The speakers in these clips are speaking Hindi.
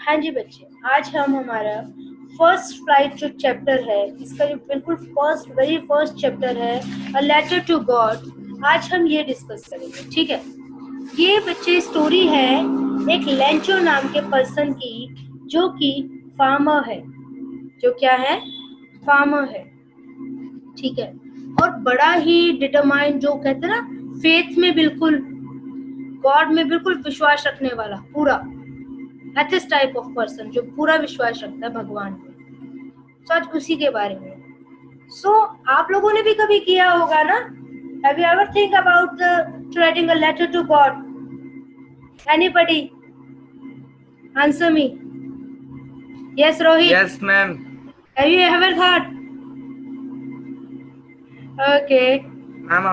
हाँ जी बच्चे, आज हम हमारा फर्स्ट फ्लाइट जो चैप्टर है, इसका जो बिल्कुल वेरी फर्स्ट चैप्टर है, अ लेटर टू गॉड, आज हम ये डिस्कस करेंगे। ठीक है, ये बच्चे स्टोरी है एक लेंचो नाम के पर्सन की, जो कि फार्मर है। जो क्या है? फार्मर है। ठीक है, और बड़ा ही डिटरमाइंड, जो कहते हैं ना, फेथ में बिल्कुल, गॉड में बिल्कुल विश्वास रखने वाला, पूरा एथिस्ट टाइप ऑफ पर्सन, जो पूरा विश्वास रखता है भगवान में। सच उसी के बारे में। आप लोगों ने भी कभी किया होगा ना? Have you ever think about the writing a letter to God? Anybody answer me? Yes Rohit, yes ma'am. Have you ever thought? Okay. Ma'am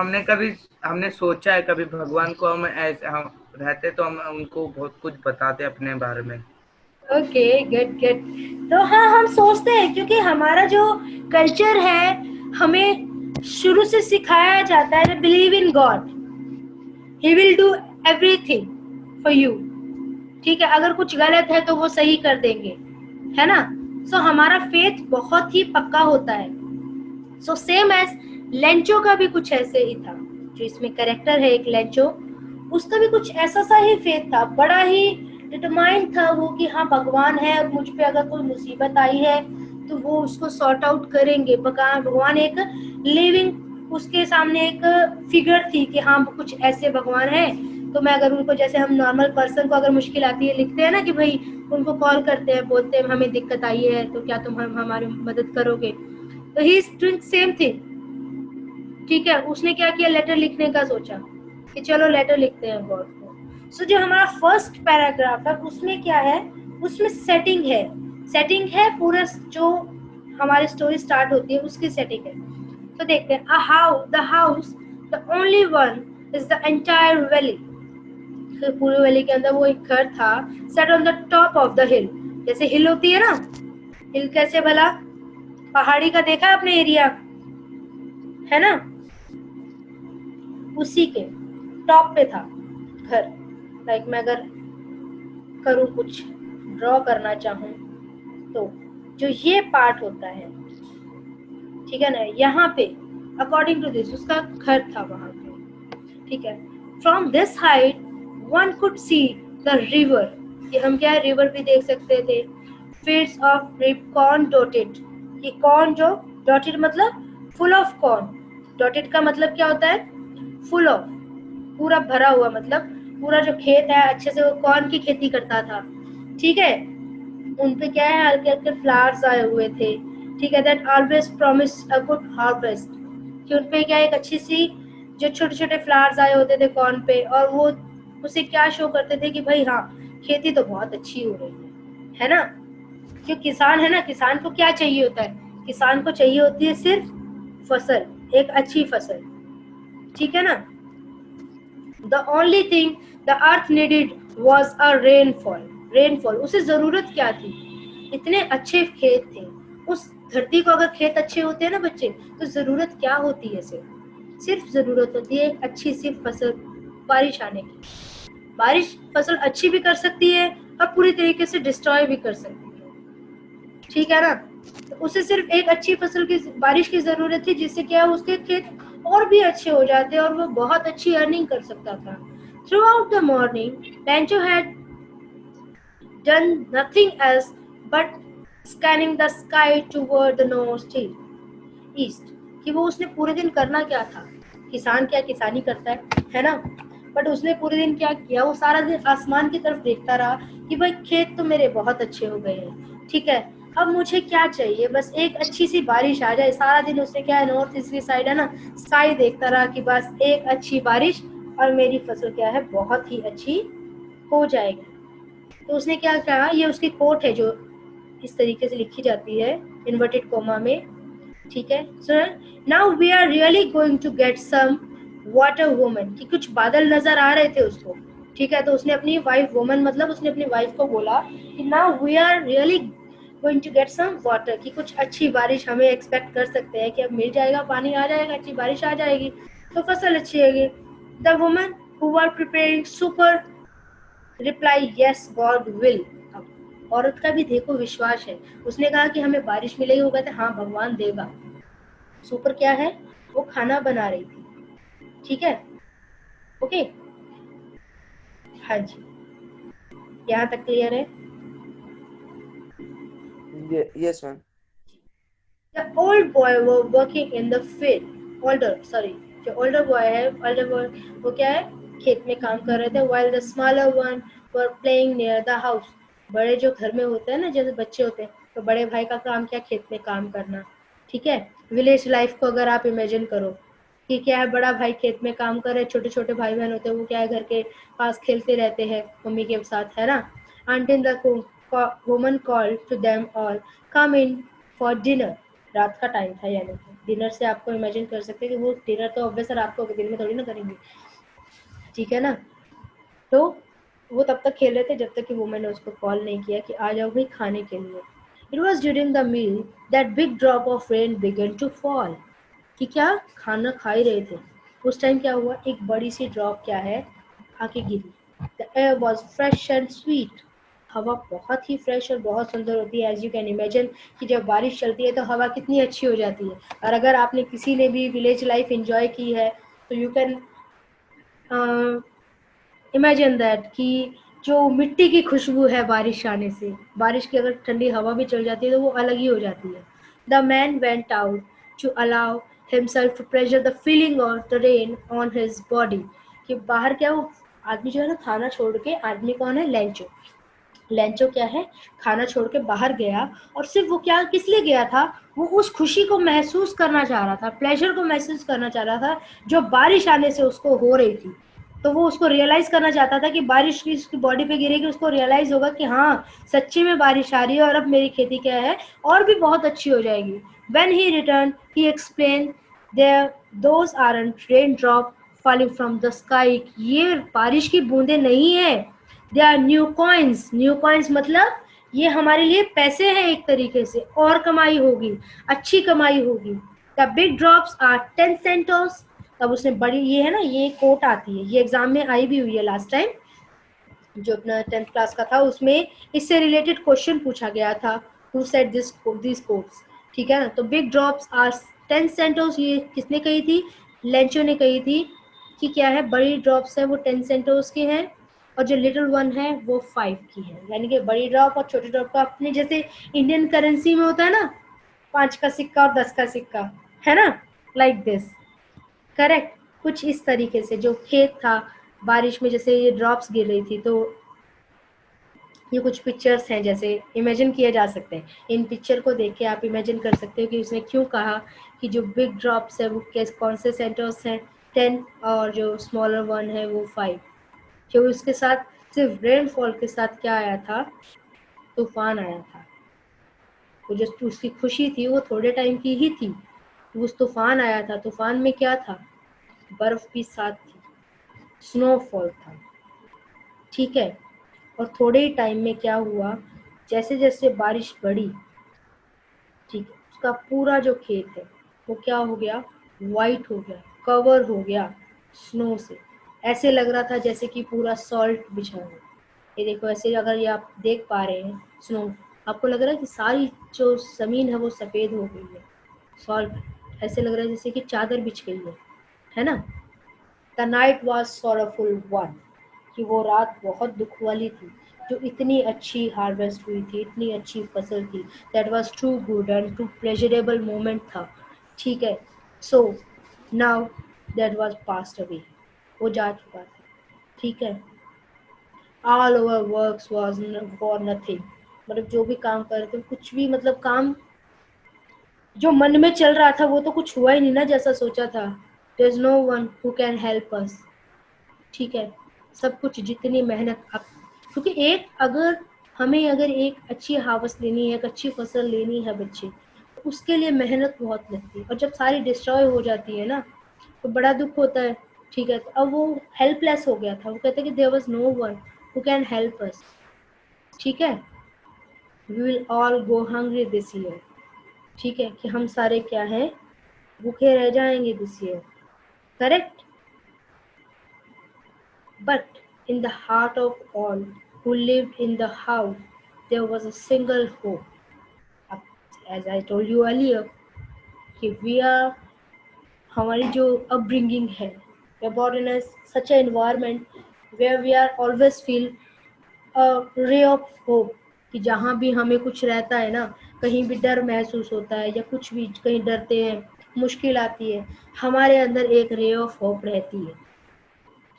हमने सोचा है कभी भगवान को हम ऐसे हम रहते तो हम उनको बहुत कुछ बताते अपने बारे में। Okay, good good. तो हाँ, हम सोचते हैं क्योंकि हमारा जो कल्चर है, हमें शुरू से सिखाया जाता है, believe in God, he will do everything for you. ठीक है, अगर कुछ गलत है तो वो सही कर देंगे, है ना? हमारा फेथ बहुत ही पक्का होता है। सेम एज लेंचो का भी कुछ ऐसे ही था। जो इसमें कैरेक्टर है एक लेंचो, उसका भी कुछ ऐसा सा ही फेथ था, बड़ा ही डिटरमाइंड था वो कि हाँ, भगवान है और मुझ पे अगर कोई मुसीबत आई है तो वो उसको सॉर्ट आउट करेंगे। भगवान एक लिविंग, उसके सामने एक फिगर थी कि हाँ, कुछ ऐसे भगवान है। तो मैं अगर उनको, जैसे हम नॉर्मल पर्सन को अगर मुश्किल आती है, लिखते हैं ना कि भाई उनको कॉल करते हैं, बोलते हैं हमें दिक्कत आई है तो क्या तुम हमारी मदद करोगे? तो he is doing same thing. ठीक है, उसने क्या किया, लेटर लिखने का सोचा कि चलो लेटर लिखते हैं गॉड को। जो हमारा फर्स्ट पैराग्राफ है, उसमें क्या है, उसमें सेटिंग है पूरा, जो हमारी स्टोरी स्टार्ट होती है उसकी सेटिंग है। तो देखते हैं, the house, the only one is the entire valley. तो पूरे वैली के अंदर वो एक घर था, set on the top of the हिल। जैसे हिल होती है ना, हिल कैसे भला, पहाड़ी का देखा आपने एरिया, है ना? उसी के टॉप पे था घर। लाइक मैं अगर करूँ, कुछ ड्रॉ करना चाहूँ, तो जो ये पार्ट होता है, ठीक है ना, यहाँ पे अकॉर्डिंग टू दिस उसका घर था वहां पे। ठीक है, from this height one could see the river. ये हम क्या है, रिवर भी देख सकते थे। फील्ड्स ऑफ कॉर्न डॉटेड, ये कॉर्न जो डॉटेड मतलब फुल ऑफ कॉर्न। डॉटेड का मतलब क्या होता है? फुल ऑफ, पूरा भरा हुआ, मतलब पूरा जो खेत है अच्छे से वो कॉर्न की खेती करता था। ठीक है, उन पे क्या है, हल्के हल्के फ्लावर्स आए हुए थे। ठीक है, that always promise a good harvest, कि उन पे क्या एक अच्छी सी, जो छोटे छोटे फ्लावर्स आए होते थे कॉर्न पे, और वो उसे क्या शो करते थे कि भाई हाँ, खेती तो बहुत अच्छी हो रही है ना? क्यों, किसान है ना, किसान को क्या चाहिए होता है? किसान को चाहिए होती है सिर्फ फसल, एक अच्छी फसल। ठीक है ना? The only thing the earth needed was a rainfall. Rainfall, उसे जरूरत क्या थी? इतने अच्छे खेत थे, उस धरती को अगर खेत अच्छे होते हैं ना बच्चे, तो जरूरत क्या होती है? सिर्फ जरूरत होती है एक अच्छी सी फसल, बारिश आने की। बारिश फसल अच्छी भी कर सकती है और पूरी तरीके से डिस्ट्रॉय भी कर सकती है। ठीक है ना? तो उसे सिर्फ एक अच्छी फसल की, बारिश की जरूरत थी, जिससे क्या उसके खेत और भी अच्छे हो जाते और वो बहुत अच्छी अर्निंग कर सकता था। Through out the morning लैंचो had done nothing else but scanning the sky toward the north east, कि वो उसने पूरे दिन करना क्या था? किसान क्या किसानी करता है ना? बट उसने पूरे दिन क्या किया, वो सारा दिन आसमान की तरफ देखता रहा कि भाई खेत तो मेरे बहुत अच्छे हो गए हैं। ठीक है, अब मुझे क्या चाहिए, बस एक अच्छी सी बारिश आ जाए। सारा दिन उसने क्या है, नॉर्थ ईस्ट की साइड है ना, स्काई देखता रहा कि बस एक अच्छी बारिश और मेरी फसल क्या है, बहुत ही अच्छी हो जाएगी। तो उसने क्या कहा, ये उसकी कोट है जो इस तरीके से लिखी जाती है इन्वर्टेड कोमा में। ठीक है, so now we are really going to get some water woman, कि कुछ बादल नजर आ रहे थे उसको। ठीक है, तो उसने अपनी वाइफ, वुमन मतलब उसने अपनी वाइफ को बोला कि now we are really going to get some water, कि कुछ अच्छी बारिश हमें एक्सपेक्ट कर सकते हैं कि अब मिल जाएगा, पानी आ जाएगा, अच्छी बारिश आ जाएगी तो फसल अच्छी होगी। The woman who were preparing super reply, yes God will. औरत का भी देखो विश्वास है, उसने कहा कि हमें बारिश मिलेगी, वो कहते हाँ भगवान देगा। सुपर क्या है, वो खाना बना रही थी, ठीक है, ओके, हाँ जी, यहाँ तक क्लियर है। Yes, ma'am. The old boy were working in the field. जो older boy है, older boy वो क्या है, खेत में काम कर रहे थे, while the smaller one were playing near the house. बड़े जो घर में होते हैं ना, जैसे बच्चे होते हैं, तो बड़े भाई का काम क्या, खेत में काम करना, ठीक है। विलेज लाइफ को अगर आप इमेजिन करो कि क्या है, बड़ा भाई खेत में काम कर रहे, छोटे छोटे भाई बहन होते हैं, वो क्या है, घर के पास खेलते रहते हैं मम्मी के साथ, है ना। Until the woman called to them all, come in for dinner. रात का टाइम था, यानी डिनर से आपको इमेजिन कर सकते हैं कि वो डिनर तो ऑब्वियस रात को दिन में थोड़ी ना करेंगे, ठीक है ना। तो वो तब तक खेल रहे थे जब तक कि वुमेन ने उसको कॉल नहीं किया कि आ जाओ भाई खाने के लिए। It was during the meal that big drop of rain began to fall, कि क्या खाना खा ही रहे थे, उस टाइम क्या हुआ, एक बड़ी सी ड्रॉप क्या है आके गिरी। The air was fresh and sweet, हवा बहुत ही फ्रेश और बहुत सुंदर होती है। एज यू कैन इमेजिन कि जब बारिश चलती है तो हवा कितनी अच्छी हो जाती है। और अगर आपने किसी ने भी विलेज लाइफ एंजॉय की है तो यू कैन इमेजिन दैट कि जो मिट्टी की खुशबू है बारिश आने से, बारिश की अगर ठंडी हवा भी चल जाती है तो वो अलग ही हो जाती है। The man went out to allow himself to pressure the feeling of the rain on his body, कि बाहर क्या, वो आदमी जो है ना खाना छोड़ के, आदमी कौन है, लेंचो, लेंचो क्या है, खाना छोड़ के बाहर गया, और सिर्फ वो क्या किस लिए गया था, वो उस खुशी को महसूस करना चाह रहा था, प्लेजर को महसूस करना चाह रहा था जो बारिश आने से उसको हो रही थी। तो वो उसको रियलाइज करना चाहता था कि बारिश की उसकी बॉडी पे गिरेगी, उसको रियलाइज होगा कि हाँ सच्ची में बारिश आ रही है और अब मेरी खेती क्या है और भी बहुत अच्छी हो जाएगी। When he return he explain there those aren't rain drop falling from the sky, ये बारिश की बूंदे नहीं है, they are new coins. New coins मतलब ये हमारे लिए पैसे हैं एक तरीके से, और कमाई होगी, अच्छी कमाई होगी। The big drops are 10 centos. तब उसने बड़ी, ये है ना, ये कोट आती है, ये एग्जाम में आई भी हुई है लास्ट टाइम, जो अपना 10th क्लास का था उसमें इससे रिलेटेड क्वेश्चन पूछा गया था, हु सेड दिस कोट्स, ठीक है ना। तो बिग ड्रॉप्स आर 10 सेंटोस, ये किसने कही थी, लेंचो ने कही थी कि क्या है, बड़ी ड्रॉप्स है वो 10 सेंटोस की हैं और जो लिटिल वन है वो 5 की है। यानी कि बड़ी ड्रॉप और छोटी ड्रॉप का अपने जैसे इंडियन करेंसी में होता है ना, 5 का सिक्का और 10 का सिक्का, है ना, लाइक दिस, करेक्ट। कुछ इस तरीके से जो खेत था बारिश में जैसे ये ड्रॉप्स गिर रही थी, तो ये कुछ पिक्चर्स हैं जैसे इमेजिन किए जा सकते हैं। इन पिक्चर को देख के आप इमेजिन कर सकते हो कि उसने क्यों कहा कि जो बिग ड्रॉप्स है वो कौन से सेंटर्स हैं, 10, और जो स्मॉलर वन है वो 5। जो उसके साथ सिर्फ रेनफॉल के साथ क्या आया था, तूफान आया था। वो जो उसकी खुशी थी वो थोड़े टाइम की ही थी, उस तूफान आया था, तूफान में क्या था, बर्फ भी साथ थी, स्नोफॉल था, ठीक है। और थोड़े ही टाइम में क्या हुआ, जैसे जैसे बारिश बढ़ी, ठीक है, उसका पूरा जो खेत है वो क्या हो गया, वाइट हो गया, कवर हो गया स्नो से। ऐसे लग रहा था जैसे कि पूरा सॉल्ट बिछा हो। ये देखो, ऐसे अगर ये आप देख पा रहे हैं स्नो, आपको लग रहा है कि सारी जो जमीन है वो सफेद हो गई है, सॉल्ट, ऐसे लग रहा है जैसे कि चादर बिछ गई है ना। The night was sorrowful one, कि वो रात बहुत दुख वाली थी, जो इतनी अच्छी हार्वेस्ट हुई थी, इतनी अच्छी फसल थी, that was too good and too pleasurable moment था, ठीक है। So now that was past away, वो जा चुका था, ठीक है। All over works was for nothing, मतलब जो भी काम कर रहे थे कुछ भी, मतलब काम जो मन में चल रहा था वो तो कुछ हुआ ही नहीं ना जैसा सोचा था। There is no one who can help us, ठीक है। सब कुछ जितनी मेहनत आप, क्योंकि एक अगर हमें अगर एक अच्छी हार्वेस्ट लेनी है, एक अच्छी फसल लेनी है बच्चे, तो उसके लिए मेहनत बहुत लगती है, और जब सारी डिस्ट्रॉय हो जाती है ना तो बड़ा दुख होता है, ठीक है। तो अब वो हेल्पलेस हो गया था, वो कहते कि there was no one who can help us, ठीक है। We will all go hungry this year, ठीक है, कि हम सारे क्या हैं, भूखे रह जाएंगे this year, correct. But in the heart of all who lived in the house, there was a single hope. As I told you earlier, कि we are, हमारी जो upbringing है, we are born in a such an environment where we are always feel a ray of hope, कि जहाँ भी हमें कुछ रहता है ना, कहीं भी डर महसूस होता है या कुछ भी कहीं डरते हैं, मुश्किल आती है, हमारे अंदर एक रे ऑफ होप रहती है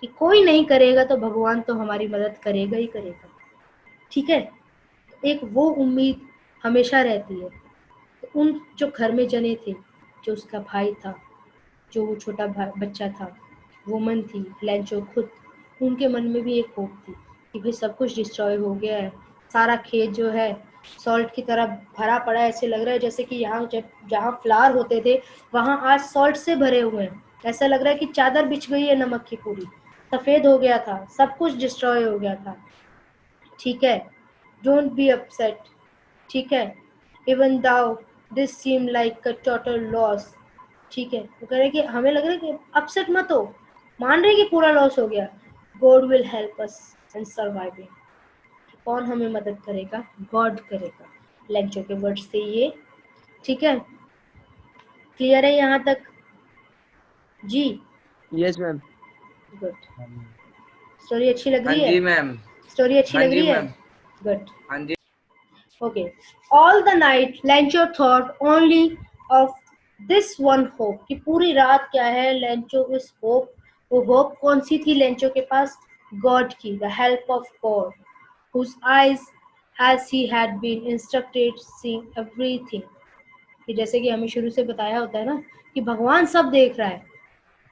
कि कोई नहीं करेगा तो भगवान तो हमारी मदद करेगा ही करेगा। ठीक है, एक वो उम्मीद हमेशा रहती है। तो उन जो घर में जने थे, जो उसका भाई था, जो वो छोटा बच्चा था, वुमन थी, लेंचो खुद, उनके मन में भी एक होप थी कि भाई सब कुछ डिस्ट्रॉय हो गया है, सारा खेत जो है सॉल्ट की तरह भरा पड़ा है, ऐसे लग रहा है जैसे कि यहाँ जहाँ फ्लावर होते थे वहाँ आज सॉल्ट से भरे हुए हैं। ऐसा लग रहा है कि चादर बिछ गई है नमक की पूरी, सफ़ेद हो गया था, सब कुछ डिस्ट्रॉय हो गया था। ठीक है, डोंट बी अपसेट। ठीक है, even though this seem like a total loss. ठीक है, वो कह रहे कि हमें लग रहा है कि अपसेट मत हो, मान रहे कि पूरा लॉस हो गया, God will help us in surviving. कौन हमें मदद करेगा? गॉड करेगा। लेंचो के वर्ड से ये। ठीक है, क्लियर है यहाँ तक जी? Yes ma'am. गुड। स्टोरी अच्छी लग हाँ रही है? जी मैम। स्टोरी अच्छी हाँ लग जी रही है? मैम। गुड। हाँ जी। Okay. All the night, Lencho thought only of this one hope. कि पूरी रात क्या है, लेंचो इस होप, वो होप कौन सी थी लेंचो के पास? गॉड की, the help of God, whose eyes as he had been instructed seeing everything. कि जैसे कि हमें शुरू से बताया होता है ना कि भगवान सब देख रहा है।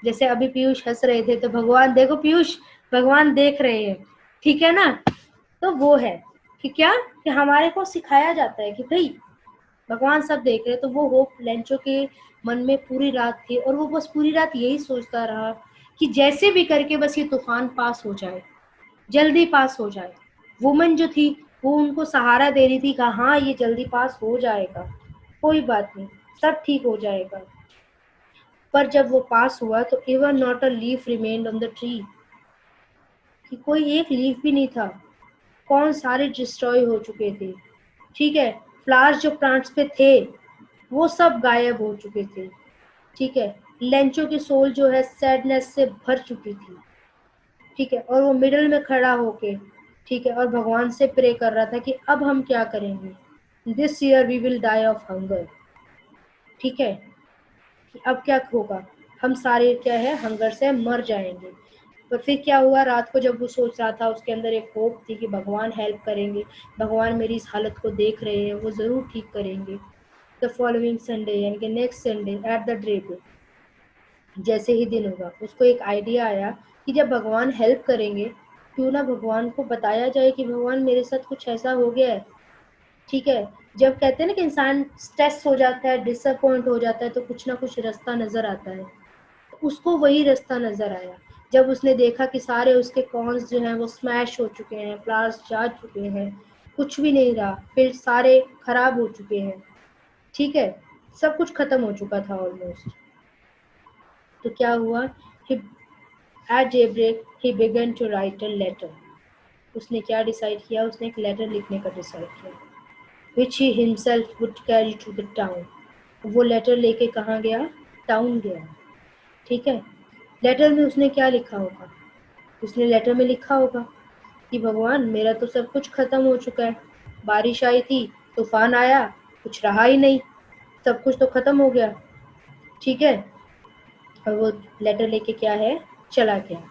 जैसे अभी पीयूष हंस रहे थे तो भगवान, देखो पीयूष, भगवान देख रहे हैं। ठीक है ना? तो वो है कि क्या, कि हमारे को सिखाया जाता है कि भाई भगवान सब देख रहे। तो वो होप लेंचो के मन में पूरी रात थी और वो बस पूरी रात यही सोचता रहा कि जैसे भी करके बस ये तूफान पास हो जाए, जल्दी पास हो जाए। वुमन जो थी वो उनको सहारा दे रही थी, कहा हाँ ये जल्दी पास हो जाएगा, कोई बात नहीं, सब ठीक हो जाएगा। पर जब वो पास हुआ तो even not a leaf remained on the tree, कि कोई एक लीफ भी नहीं था। कौन सारे डिस्ट्रॉय हो चुके थे। ठीक है, फ्लावर्स जो प्लांट्स पे थे वो सब गायब हो चुके थे। ठीक है, लेंचो की सोल जो है सैडनेस से भर चुकी थी। ठीक है, और वो मिडल में खड़ा होके, ठीक है, और भगवान से प्रे कर रहा था कि अब हम क्या करेंगे, this year we will die of hunger. ठीक है, कि अब क्या होगा, हम सारे क्या है हंगर से मर जाएंगे। पर फिर क्या हुआ, रात को जब वो सोच रहा था उसके अंदर एक होप थी कि भगवान हेल्प करेंगे, भगवान मेरी इस हालत को देख रहे हैं, वो ज़रूर ठीक करेंगे। द फॉलोइंग संडे यानी कि next Sunday at the day पे, जैसे ही दिन होगा, उसको एक आइडिया आया कि जब भगवान हेल्प करेंगे क्यों ना भगवान को बताया जाए कि भगवान मेरे साथ कुछ ऐसा हो गया है। ठीक है, जब कहते हैं ना कि इंसान स्ट्रेस हो जाता है, डिसअपॉइंट हो जाता है, तो कुछ ना कुछ रास्ता नज़र आता है। उसको वही रास्ता नज़र आया जब उसने देखा कि सारे उसके कॉर्न्स जो हैं वो स्मैश हो चुके हैं, फ्लावर्स जा चुके हैं, कुछ भी नहीं रहा, फिर सारे खराब हो चुके हैं। ठीक है, सब कुछ खत्म हो चुका था ऑलमोस्ट। तो क्या हुआ, at daybreak he began to write a letter. उसने क्या डिसाइड किया, उसने एक लेटर लिखने का डिसाइड किया, which he himself would carry to the town. वो लेटर लेके कहाँ गया, टाउन गया। ठीक है, लेटर में उसने क्या लिखा होगा, उसने लेटर में लिखा होगा कि भगवान मेरा तो सब कुछ खत्म हो चुका है, बारिश आई थी, तूफान आया, कुछ रहा ही नहीं, सब कुछ तो खत्म हो गया। ठीक है, और वो लेटर लेके क्या है, चला गया।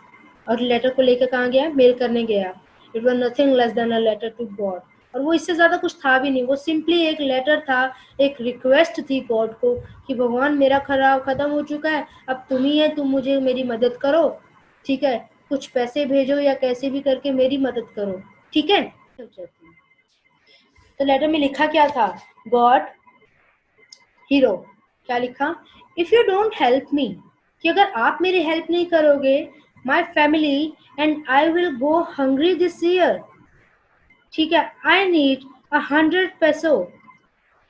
और लेटर को लेकर कहाँ गया, मेल करने गया। It was nothing less than a letter to God. और वो इससे ज़्यादा कुछ था भी नहीं, वो सिंपली एक लेटर था, एक रिक्वेस्ट थी गॉड को कि भगवान मेरा खराब खत्म हो चुका है, अब तुम ही है, तुम मुझे मेरी मदद करो। ठीक है, कुछ पैसे भेजो या कैसे भी करके मेरी मदद करो। ठीक है, तो लेटर में लिखा क्या था, गॉड हीरो, क्या लिखा, if you don't help me, कि अगर आप मेरी हेल्प नहीं करोगे, my family and I will go hungry this year. ठीक है, I need 100 peso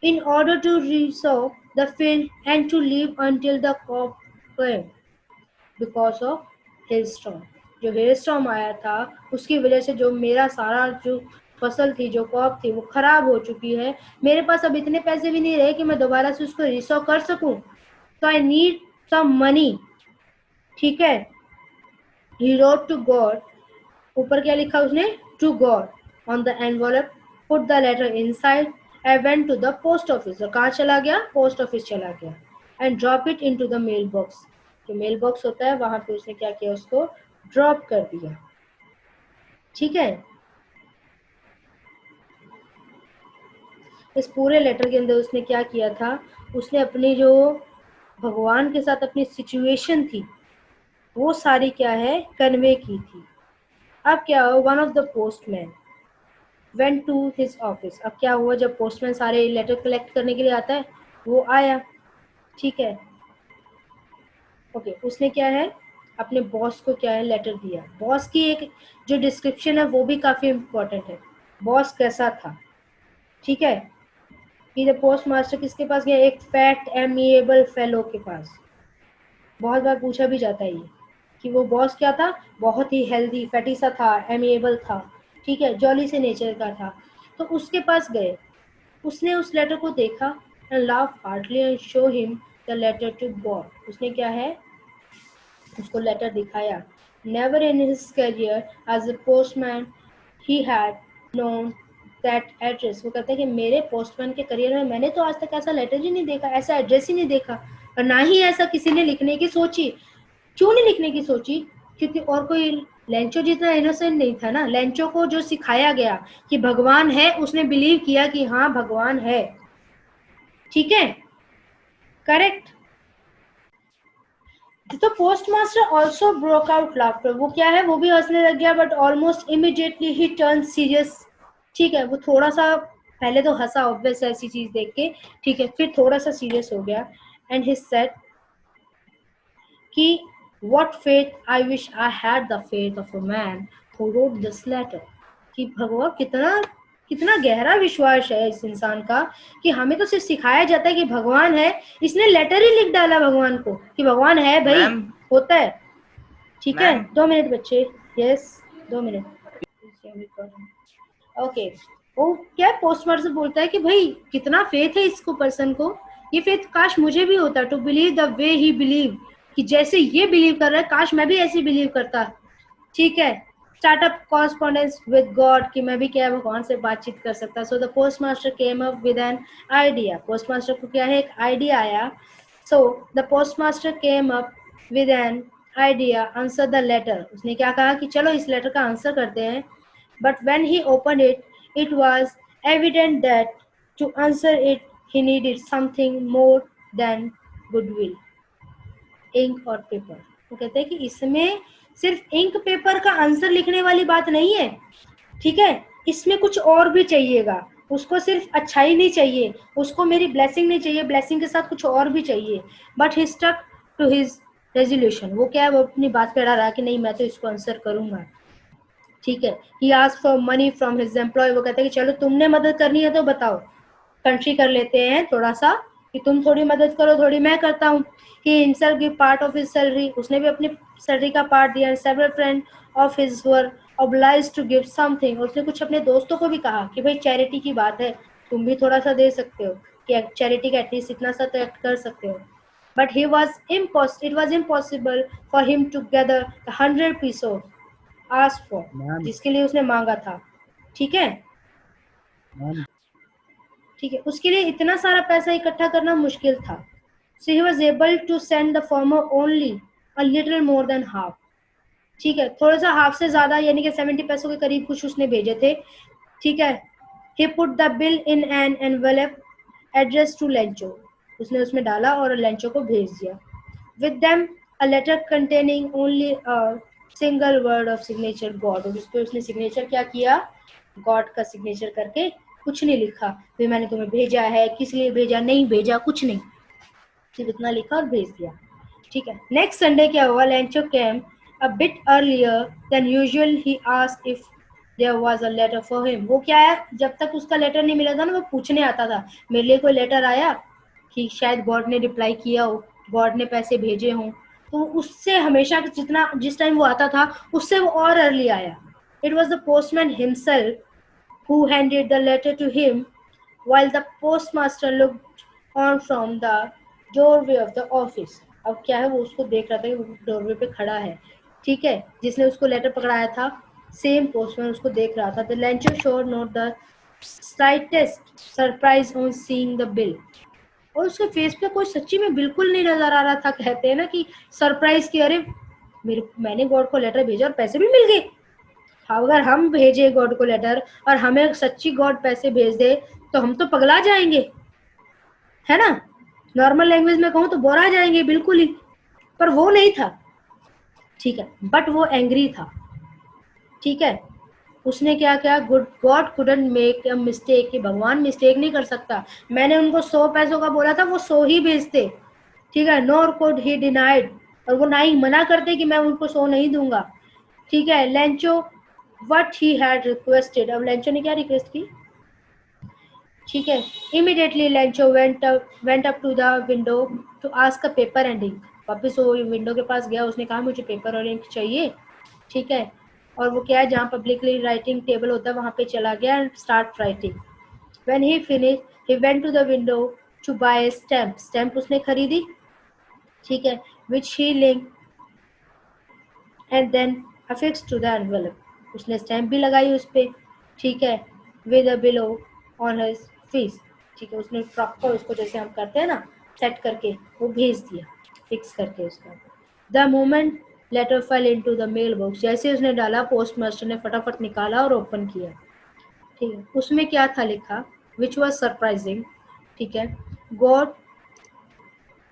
in order to resow the field and to live until the crop came because of hailstorm। जो hailstorm आया था उसकी वजह से जो मेरा सारा जो फसल थी, जो क्रॉप थी, वो खराब हो चुकी है, मेरे पास अब इतने पैसे भी नहीं रहे कि मैं दोबारा से उसको रिस्टोर कर सकूं, तो आई नीड सम मनी। ठीक है, ही रोट टू गॉड, ऊपर क्या लिखा उसने, to God on the envelope, put the letter inside, I went to the post office, और कहाँ चला गया, पोस्ट ऑफिस चला गया, and drop it into the mail box, जो मेल बॉक्स होता है वहां पे उसने क्या किया, उसको ड्रॉप कर दिया। ठीक है, इस पूरे लेटर के अंदर उसने क्या किया था, उसने अपनी जो भगवान के साथ अपनी सिचुएशन थी वो सारी क्या है, कन्वे की थी। अब क्या हुआ, one of the postman went to his office, अब क्या हुआ, जब पोस्टमैन सारे लेटर कलेक्ट करने के लिए आता है, वो आया। ठीक है, ओके, उसने क्या है, अपने बॉस को क्या है, लेटर दिया। बॉस की एक जो डिस्क्रिप्शन है वो भी काफी इम्पोर्टेंट है, बॉस कैसा था। ठीक है, कि द पोस्ट मास्टर किसके पास गया, एक फैट एमिएबल फेलो के पास। बहुत बार पूछा भी जाता है ये कि वो बॉस क्या था, बहुत ही हेल्दी फैटी सा था, एमिएबल था, ठीक है, जॉली से नेचर का था। तो उसके पास गए, उसने उस लेटर को देखा, and laugh heartily and show him the letter to God, उसने क्या है, उसको लेटर दिखाया। Never in his career as a postman he had known that address, वो कहते हैं कि मेरे पोस्टमैन के करियर में मैंने तो आज तक ऐसा लेटर ही नहीं देखा, ऐसा एड्रेस ही नहीं देखा, और ना ही ऐसा किसी ने लिखने की सोची। क्यों नहीं लिखने की सोची, क्योंकि और कोई लेंचो जितना इनोसेंट नहीं था ना। लेंचो को जो सिखाया गया कि भगवान है, उसने बिलीव किया कि हाँ भगवान है। ठीक है, करेक्ट। तो postmaster also broke out laughter, वो क्या है, वो भी हंसने लग गया, but almost immediately he turn serious. ठीक है, वो थोड़ा सा पहले तो हंसा, ऑब्वियस ऐसी चीज देख के, ठीक है, फिर थोड़ा सा सीरियस हो गया, एंड ही सेड कि what faith, I wish I had the faith of a man who wrote this letter, कि भगवान कितना कितना गहरा विश्वास है इस इंसान का, कि हमें तो सिर्फ सिखाया जाता है कि भगवान है, इसने लेटर ही लिख डाला भगवान को कि भगवान है भाई, होता है। ठीक है, 2 मिनट बच्चे, यस 2 मिनट, ओके। वो क्या पोस्टमार्टम से बोलता है कि भाई कितना फेथ है इसको, पर्सन को, ये फेथ काश मुझे भी होता, to believe the way he believe, कि जैसे ये बिलीव कर रहा है काश मैं भी ऐसे बिलीव करता। ठीक है, स्टार्टअप कॉरेस्पॉन्डेंस विद गॉड, कि मैं भी क्या भगवान से बातचीत कर सकता। So the postmaster came up with an idea, postmaster को क्या है, एक आइडिया आया। So the postmaster came up with an idea, answer the letter, उसने क्या कहा कि चलो इस लेटर का आंसर करते हैं। But when he opened it, it was evident that to answer it, he needed something more than goodwill, ink और पेपर। वो कहते हैं कि इसमें सिर्फ इंक पेपर का आंसर लिखने वाली बात नहीं है, ठीक है, इसमें कुछ और भी चाहिएगा। उसको सिर्फ अच्छाई नहीं चाहिए, उसको मेरी ब्लेसिंग नहीं चाहिए, ब्लेसिंग के साथ कुछ और भी चाहिए। But he stuck to his resolution, वो क्या है, वो अपनी बात पे अड़ा रहा कि नहीं मैं तो इसको आंसर करूंगा। ठीक है, he asked for money from his employee, वो कहते हैं कि चलो तुमने मदद करनी है तो बताओ, कंट्री कर लेते हैं थोड़ा सा, कि तुम थोड़ी मदद करो थोड़ी मैं करता हूँ। He himself give part of his salary, उसने भी अपनी सैलरी का पार्ट दिया। Several friend of his were obliged to give something, उसने कुछ अपने दोस्तों को भी कहा कि भाई चैरिटी की बात है, तुम भी थोड़ा सा दे सकते हो, कि चैरिटी का एटलीस्ट इतना सा तो कर सकते हो। But it was impossible for him to gather the 100 pesos asked for, जिसके लिए उसने मांगा था। ठीक है, ठीक है, उसके लिए इतना सारा पैसा इकट्ठा करना मुश्किल था। So he was able to send the farmer only a little more than half. ठीक है, थोड़ा सा हाफ से ज्यादा, यानी कि 70 पैसों के करीब कुछ उसने भेजे थे। ठीक है, he put the bill in an envelope addressed to Lencho, उसने उसमें डाला और लेंचो को भेज दिया। With them a letter containing only a single word of signature God, और उस पर उसने सिग्नेचर क्या किया, गॉड का सिग्नेचर करके, कुछ नहीं लिखा भाई मैंने तुम्हें भेजा है, किस लिए भेजा, नहीं भेजा, कुछ नहीं, सिर्फ इतना लिखा और भेज दिया। ठीक है, नेक्स्ट संडे क्या हुआ, Lencho came a bit earlier than usual. He asked if there was a letter for him. वो क्या है, जब तक उसका लेटर नहीं मिला था ना, वो पूछने आता था मेरे लिए कोई लेटर आया, कि शायद गॉड ने रिप्लाई किया हो, गॉड ने पैसे भेजे हों। तो उससे हमेशा जितना जिस टाइम वो आता था उससे वो और अर्ली आया। It was the postman himself who handed the letter to him while the postmaster looked on from the doorway of the office. अब क्या है, वो उसको देख रहा था कि वो डोरवे पे खड़ा है, ठीक है, जिसने उसको लेटर पकड़ाया था, सेम पोस्टमैन उसको देख रहा था. The Lencho showed not the slightest surprise on seeing the bill. और उसके फेस पे कोई सच्ची में बिल्कुल नहीं नजर आ रहा था. कहते हैं ना कि सरप्राइज की, अरे मैंने गॉड को लेटर भेजा और पैसे भी मिल गए. अगर हम भेजे गॉड को लेटर और हमें सच्ची गॉड पैसे भेज दे तो हम तो पगला जाएंगे, है ना. नॉर्मल लैंग्वेज में कहूँ तो बोरा जाएंगे बिल्कुल ही. पर वो नहीं था, ठीक है, बट वो एंग्री था, ठीक है. उसने क्या किया, God couldn't make a mistake, कि भगवान मिस्टेक नहीं कर सकता. मैंने उनको 100 पैसों का बोला था, वो 100 ही भेजते, ठीक है. नॉर कुड ही डिनाइड, और वो ना ही मना करते कि मैं उनको 100 नहीं दूंगा, ठीक है. Lencho what he had requested, अब लेंचो ने क्या रिक्वेस्ट की, ठीक है. Immediately Lencho went up to the window to ask a paper and ink. वापस वो विंडो के पास गया, उसने कहा मुझे पेपर और इंक चाहिए, ठीक है. और वो क्या है, जहाँ पब्लिकली राइटिंग टेबल होता है वहाँ पे चला गया and start writing. When he finish he went to the window to buy stamp. Stamp उसने खरीदी, ठीक है, which he link and then affix to the envelope. उसने स्टैम्प भी लगाई उस पर, ठीक है, with a blow on his fist, ठीक है. उसने प्रॉपर उसको जैसे हम करते हैं ना सेट करके वो भेज दिया, फिक्स करके उसका. The moment letter fell into the mail box, जैसे उसने डाला पोस्ट मास्टर ने फटाफट निकाला और ओपन किया, ठीक है. उसमें क्या था लिखा, विच वॉज सरप्राइजिंग, ठीक है. God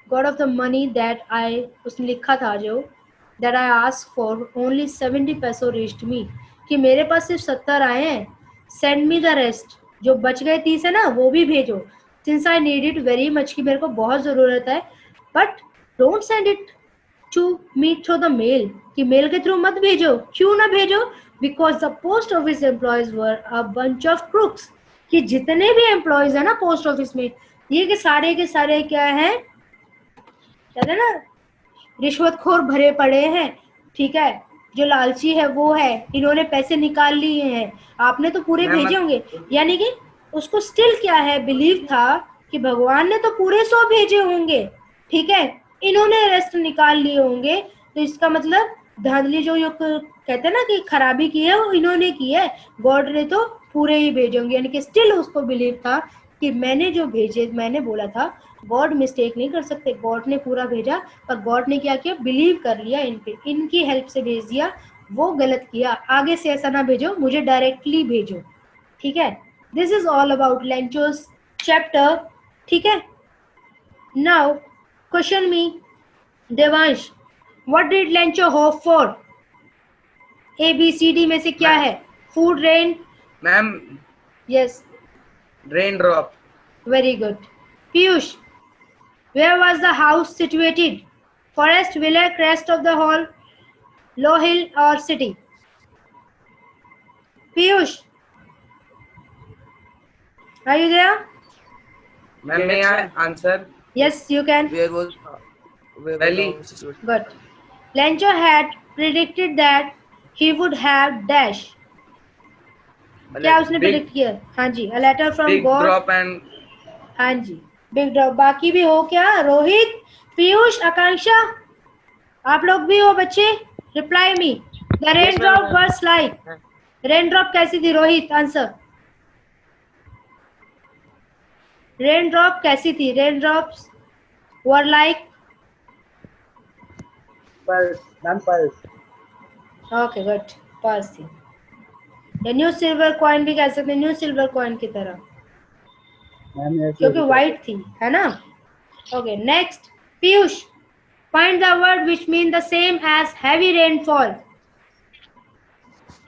God of the money that I, उसने लिखा था जो that I ask for only 70 पैसों रीच्ड मी, कि मेरे पास सिर्फ 70 आए हैं. सेंड मी द रेस्ट, जो बच गए 30 है ना वो भी भेजो. Since I need it very much, कि मेरे को बहुत ज़रूरत है, but don't send it to me through the mail, कि मेल के थ्रू मत भेजो. क्यों ना भेजो, because the post office employees were a bunch of crooks, कि जितने भी एम्प्लॉयज है ना पोस्ट ऑफिस में, ये के सारे क्या है, कहते हैं ना रिश्वतखोर भरे पड़े हैं, ठीक है. जो लालची है वो है, इन्होंने पैसे निकाल लिए हैं. आपने तो पूरे भेजे होंगे, यानी कि उसको स्टिल क्या है, बिलीव था कि भगवान ने तो पूरे 100 भेजे होंगे, ठीक है, इन्होंने रेस्ट निकाल लिए होंगे. तो इसका मतलब धांधली जो कहते हैं ना कि खराबी की है वो इन्होंने की है, गॉड ने तो पूरे ही भेजे होंगे. यानी कि स्टिल उसको बिलीव था कि मैंने जो भेजे, मैंने बोला था गॉड मिस्टेक नहीं कर सकते, गॉड ने पूरा भेजा. पर गॉड ने क्या किया, बिलीव कर लिया इन पे, इनकी हेल्प से भेज दिया. वो गलत किया, आगे से ऐसा ना भेजो, मुझे डायरेक्टली भेजो, ठीक है. This is all about Lencho's chapter, ठीक है. Now question me Devansh, what did Lencho hope for, A B C D में से क्या है, food, rain. Ma'am yes, rain drop. Very good. Piyush, where was the house situated, forest, villa, crest of the hall, low hill or city? Piyush, are you there? Ma'am may I answer? Yes, you can. Where was Valley. Good. Lencho had predicted that he would have dash. क्या उसने प्रेडिक्ट किया, हाँ जी, a letter from Big God. drop and हाँ जी, बिग ड्रॉप. बाकी भी हो क्या, रोहित, पीयूष, आकांक्षा, आप लोग भी हो बच्चे, reply me. The rain drop were like, rain drop कैसी थी, रोहित आंसर. रेन ड्रॉप कैसी थी, rain drops were like, pulse. Okay good, पास थी. या न्यू सिल्वर कॉइन भी कह सकते हैं, न्यू सिल्वर कॉइन की तरह, क्योंकि व्हाइट थी, है ना. Okay, next Piyush, find the word which mean the same as heavy rainfall.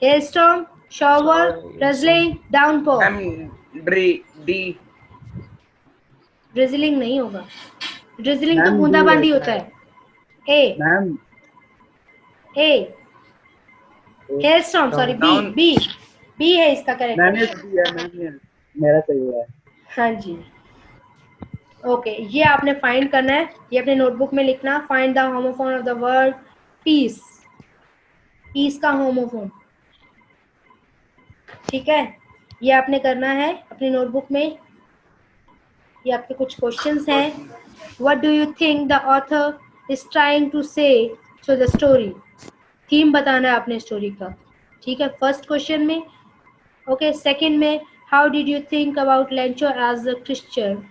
Hailstorm, shower, drizzling, downpour. D. Drizzling नहीं होगा, ड्रिजलिंग तो बूंदाबांदी होता है. A ma'am A hailstorm, sorry B B है इसका करेक्ट. मैंने मेरा सही है. हाँ जी, ओके. ये आपने फाइंड करना है, ये अपने नोटबुक में लिखना. Find the homophone of the word peace, peace का होमोफोन, ठीक है. ये आपने करना है अपनी नोटबुक में। ये आपके कुछ क्वेश्चंस हैं। What do you think the author is trying to say through the story? Theme बताना है आपने स्टोरी का, ठीक है, फर्स्ट क्वेश्चन में। ओके, सेकंड में, how did you think about Lencho as a Christian?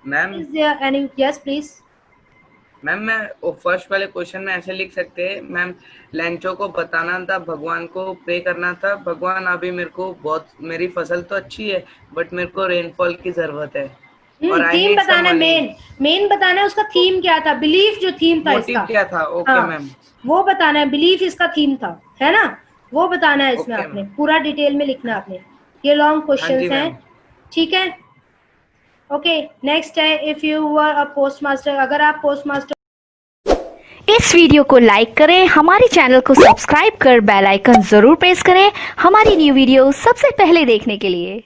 Ma'am is there any, yes please. Ma'am मैं वो फर्स्ट वाले क्वेश्चन में ऐसे लिख सकते हैं मैम, लेंचो को बताना था, भगवान को प्रे करना था, भगवान अभी मेरे को बहुत, मेरी फसल तो अच्छी है बट मेरे को रेनफॉल की जरूरत है और आई थीम नीड सम बताना है, मनी। मेन बताना है उसका थीम क्या था, बिलीफ जो थीम था मोटिव इसका। क्या था? ओके हाँ, मैम। वो बताना है, बिलीफ इसका थीम था, है ना, वो बताना है इसमें ओके आपने मैम। पूरा डिटेल में लिखना है आपने। ये लॉन्ग हाँ क्वेश्चंस जी हैं, मैम। ठीक है। ओके, नेक्स्ट है, if you were a postmaster, अगर आप पोस्टमास्टर। इस वीडियो को लाइक करें, हमारे चैनल को सब्सक्राइब कर बेल आइकन जरूर प्रेस करें हमारी न्यू वीडियो सबसे पहले देखने के लिए।